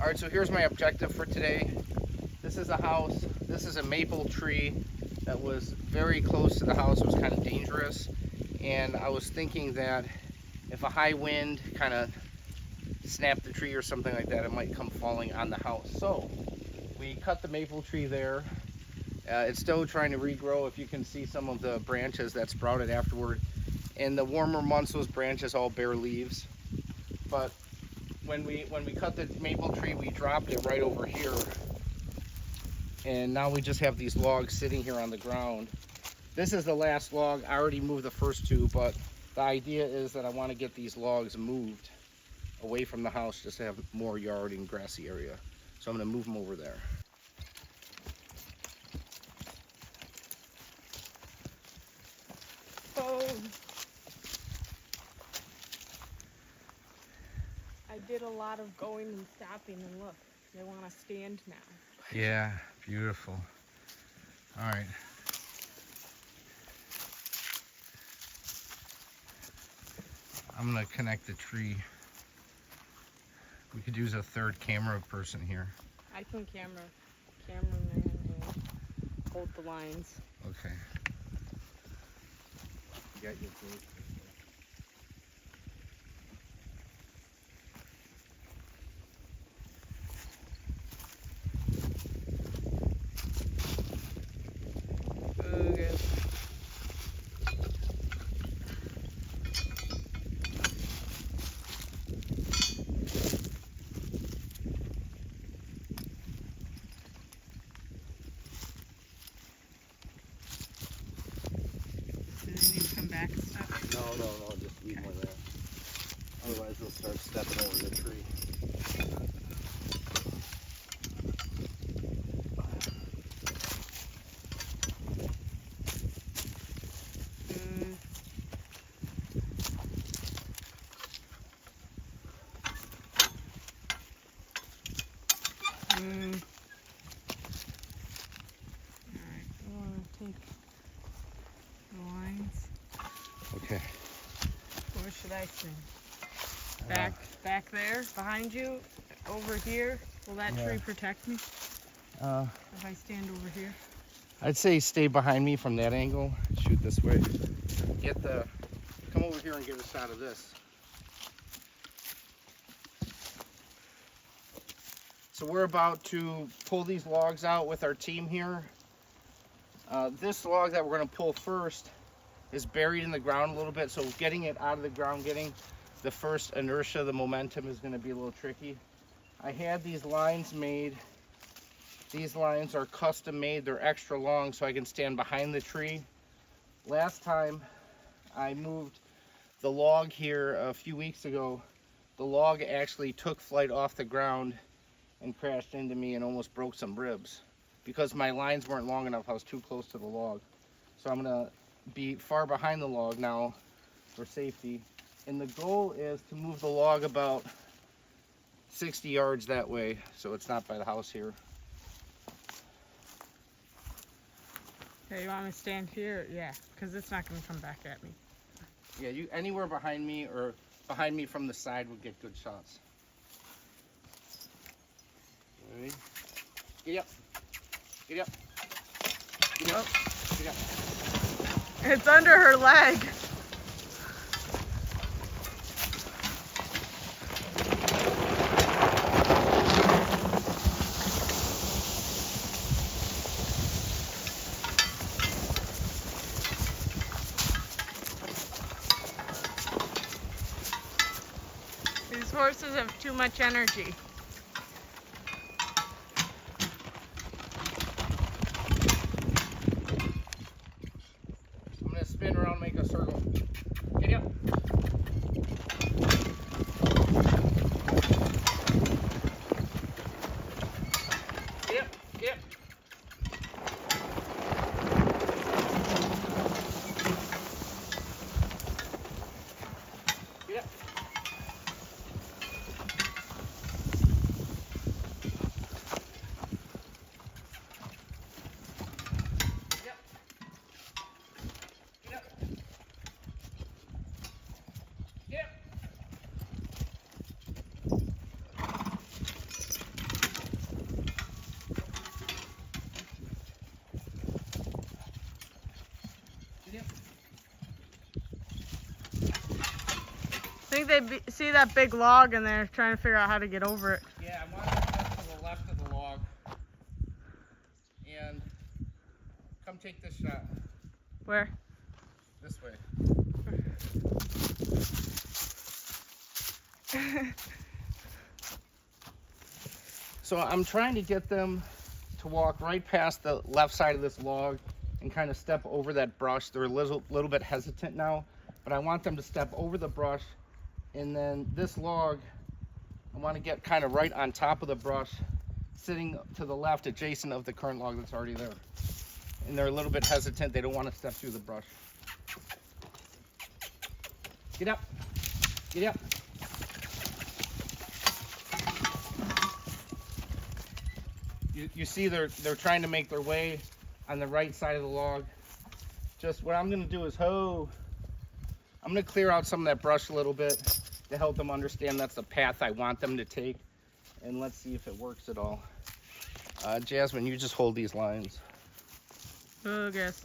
All right, so here's my objective for today. This is a house. This is a maple tree that was very close to the house. It was kind of dangerous. And I was thinking that if a high wind kind of snapped the tree or something like that, it might come falling on the house. So we cut the maple tree there. It's still trying to regrow. If you can see some of the branches that sprouted afterward. In the warmer months, those branches all bear leaves. But when we cut the maple tree, we dropped it right over here. And now we just have these logs sitting here on the ground. This is the last log. I already moved the first two, but the idea is that I want to get these logs moved away from the house just to have more yard and grassy area. So I'm going to move them over there. Oh. I did a lot of going and stopping, and look, they want to stand now. Yeah, beautiful. All right. I'm gonna connect the tree. We could use a third camera person here. I can cameraman will hold the lines. Okay. You got your food. No, just leave one there. Otherwise they'll start stepping over the tree. Alright, I want to take the lines. Okay. Where should I stand? Back there, behind you, over here. Will that tree protect me if I stand over here? I'd say stay behind me from that angle. Shoot this way. Come over here and get a shot of this. So we're about to pull these logs out with our team here. This log that we're going to pull first is buried in the ground a little bit, so getting it out of the ground, getting the first inertia, the momentum is going to be a little tricky. I had these lines made. These lines are custom made. They're extra long so I can stand behind the tree. Last time I moved the log here a few weeks ago, the log actually took flight off the ground and crashed into me and almost broke some ribs because my lines weren't long enough. I was too close to the log. So I'm going to be far behind the log now for safety. And the goal is to move the log about 60 yards that way so it's not by the house here. Okay, you want me to stand here? Yeah, because it's not going to come back at me. Yeah, you anywhere behind me or behind me from the side would get good shots. Ready? Get up. Get up. Get up. Get up. It's under her leg. These horses have too much energy. I'm going to spin around, make a circle. Get up. Get up. Get up. Get up. think they see that big log and they're trying to figure out how to get over it. Yeah, I want to get to the left of the log. And come take this shot. Where? This way. So I'm trying to get them to walk right past the left side of this log and kind of step over that brush. They're a little bit hesitant now, but I want them to step over the brush, and then this log, I want to get kind of right on top of the brush, sitting to the left adjacent of the current log that's already there. And they're a little bit hesitant. They don't want to step through the brush. Get up. Get up. You see they're trying to make their way on the right side of the log. Just what I'm going to do is I'm going to clear out some of that brush a little bit to help them understand that's the path I want them to take. And let's see if it works at all. Jasmine, you just hold these lines. Oh, guess.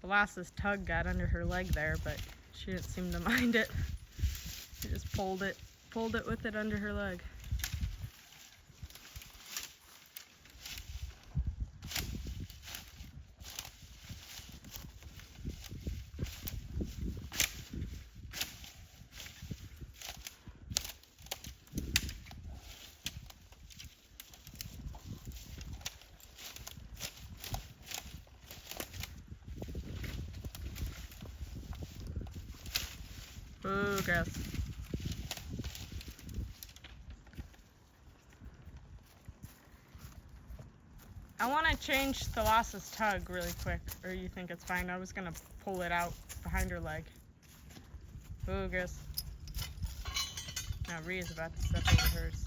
Thalassa's tug got under her leg there, but she didn't seem to mind it. She just pulled it with it under her leg. Oh, gross. I want to change Thalassa's tug really quick, or you think it's fine? I was going to pull it out behind her leg. Oh, gross. Now Rhea's about to step over hers.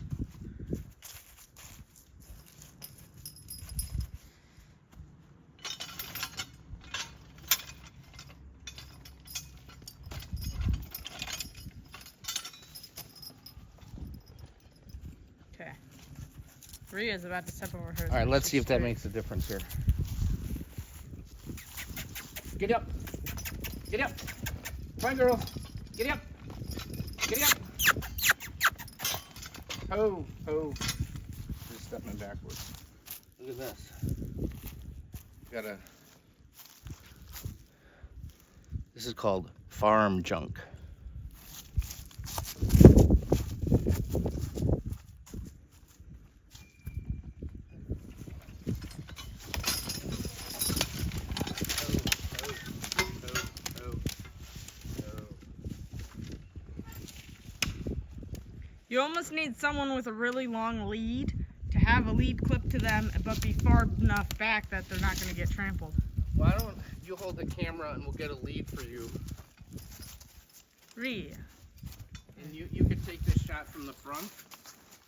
Okay. Rhea's about to step over hers. All right, let's see if that makes a difference here. Get up. Get up. Come on, girl. Get up. Get up. Oh, oh. Just stepping backwards. Look at this. This is called farm junk. You almost need someone with a really long lead to have a lead clip to them, but be far enough back that they're not going to get trampled. Why don't you hold the camera and we'll get a lead for you. Rhea. And you could take this shot from the front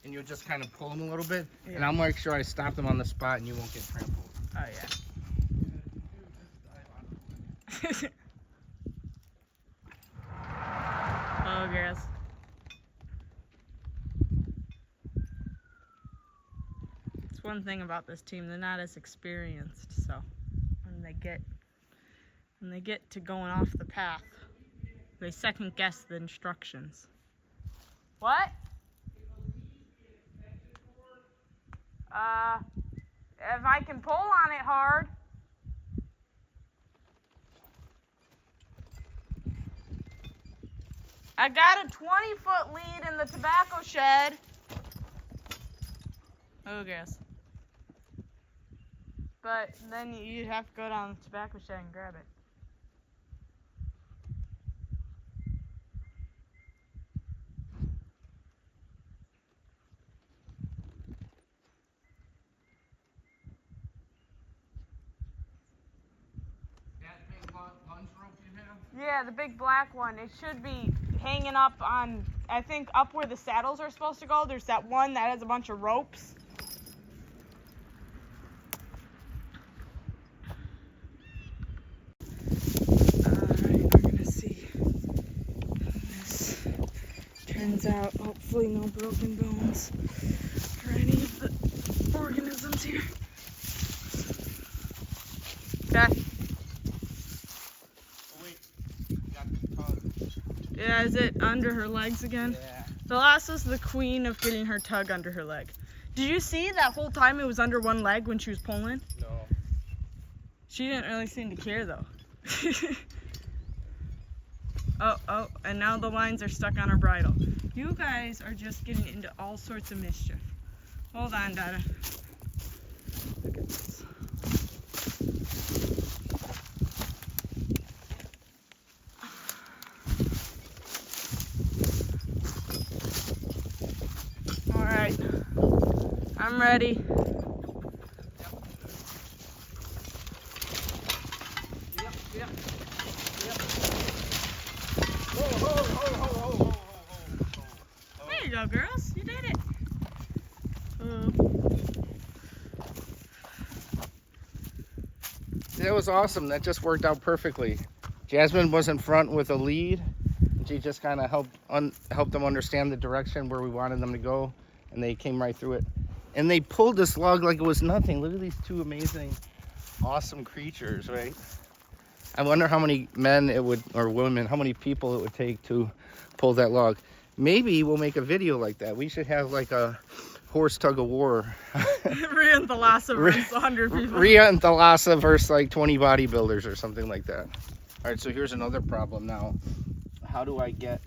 and you'll just kind of pull them a little bit. Yeah. And I'll make sure I stop them on the spot and you won't get trampled. Oh, yeah. Oh, girls. It's one thing about this team, they're not as experienced, so when they get to going off the path, they second guess the instructions. What? If I can pull on it hard. I got a 20-foot lead in the tobacco shed. Oh, guess. But then you'd have to go down the tobacco shed and grab it. That big lunge rope you have? Yeah, the big black one. It should be hanging up on, I think, up where the saddles are supposed to go. There's that one that has a bunch of ropes. Alright, we're gonna see how this turns out. Hopefully no broken bones for any of the organisms here. Okay. Oh, wait. Has it under her legs again? Yeah. Thalassa's the queen of getting her tug under her leg. Did you see that whole time it was under one leg when she was pulling? No. She didn't really seem to care though. Oh, and now the lines are stuck on her bridle. You guys are just getting into all sorts of mischief. Hold on, Dada. Look at this. All right, I'm ready. Yep. There you go, girls. You did it. That was awesome. That just worked out perfectly. Jasmine was in front with a lead. She just kind of helped them understand the direction where we wanted them to go, and they came right through it. And they pulled this log like it was nothing. Look at these two amazing, awesome creatures, right? I wonder how many men it would, or women, how many people it would take to pull that log. Maybe we'll make a video like that. We should have like a horse tug of war. Rhea and Thalassa versus 100 people. Rhea and Thalassa versus like 20 bodybuilders or something like that. All right, so here's another problem now. How do I get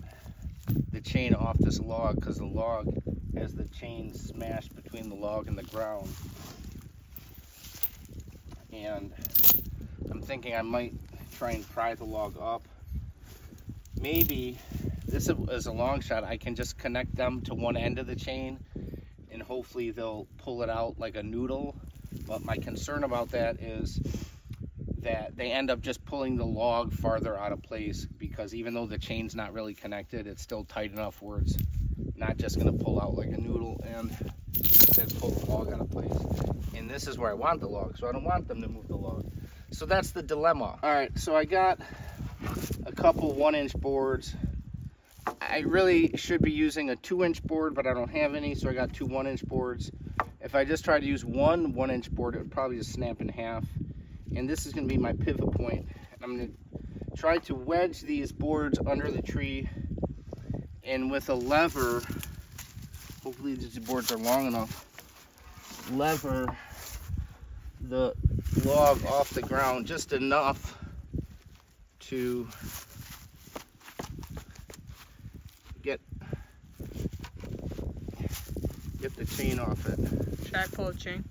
the chain off this log? Because the log has the chain smashed between the log and the ground. And I'm thinking I might try and pry the log up. Maybe, this is a long shot, I can just connect them to one end of the chain and hopefully they'll pull it out like a noodle. But my concern about that is that they end up just pulling the log farther out of place, because even though the chain's not really connected, it's still tight enough where it's not just going to pull out like a noodle and then pull the log out of place. And this is where I want the log, so I don't want them to move the log. So that's the dilemma. All right, so I got a couple 1-inch boards. I really should be using a 2-inch board, but I don't have any, so I got 2 1-inch boards. If I just try to use one 1-inch board, it would probably just snap in half. And this is going to be my pivot point. And I'm going to try to wedge these boards under the tree, and with a lever, hopefully these boards are long enough, lever the log off the ground just enough to get the chain off it. Should I pull a chain?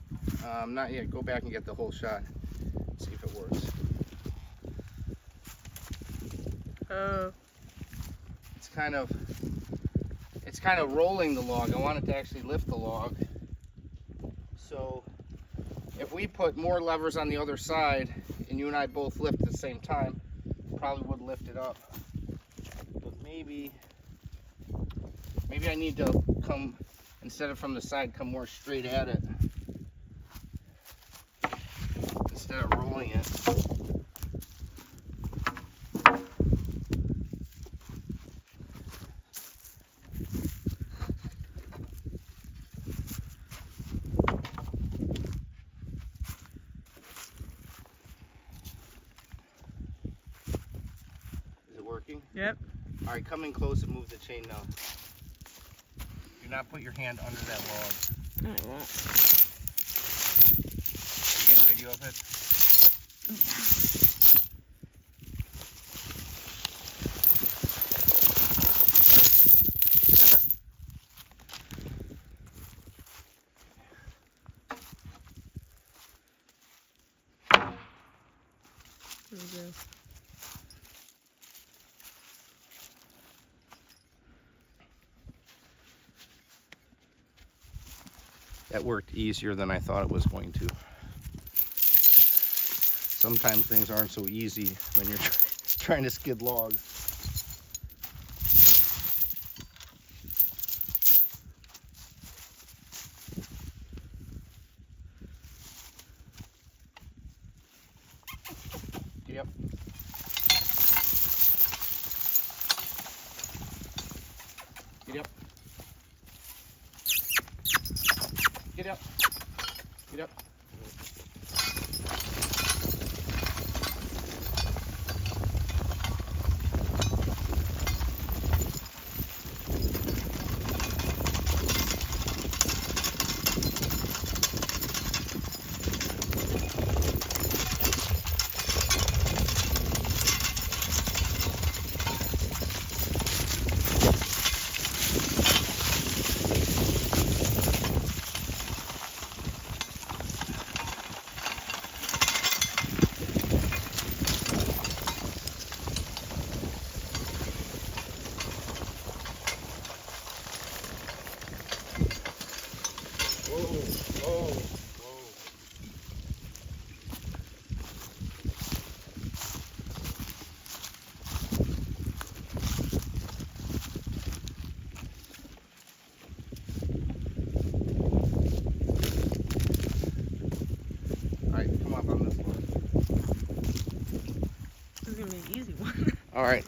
Not yet. Go back and get the whole shot. See if it works. It's kind of rolling the log. I want it to actually lift the log. So if we put more levers on the other side and you and I both lift at the same time, probably would lift it up. But maybe I need to come, instead of from the side, come more straight at it instead of rolling it. Is it working? Yep. All right, come in close and move the chain now. Do not put your hand under that log. I won't. You get a video of it? There we go. That worked easier than I thought it was going to. Sometimes things aren't so easy when you're trying to skid logs. Get up. Get up. Get up. Get up. Whoa. Alright, come up on this one. This is gonna be an easy one. Alright.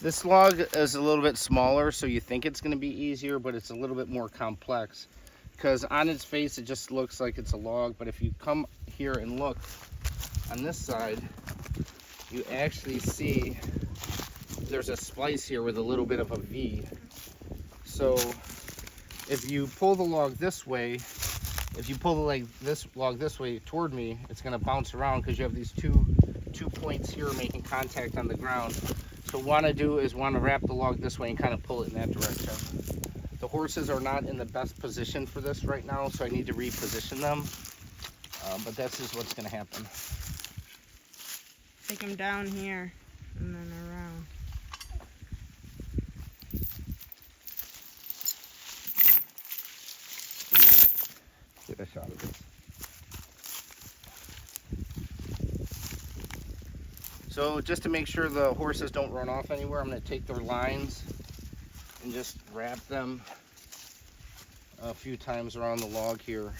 This log is a little bit smaller, so you think it's going to be easier, but it's a little bit more complex. Because on its face, it just looks like it's a log, but if you come here and look on this side, you actually see there's a splice here with a little bit of a V. So if you pull the log this way, if you pull the log this way toward me, it's going to bounce around because you have these two points here making contact on the ground. So what I do is want to wrap the log this way and kind of pull it in that direction. The horses are not in the best position for this right now, so I need to reposition them. But this is what's going to happen. Take them down here and then around. Get a shot of this. So just to make sure the horses don't run off anywhere, I'm going to take their lines and just wrap them a few times around the log here.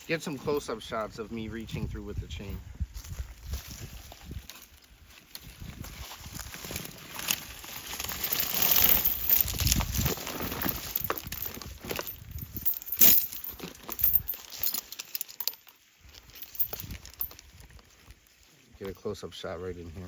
Get some close-up shots of me reaching through with the chain. Get a close-up shot right in here.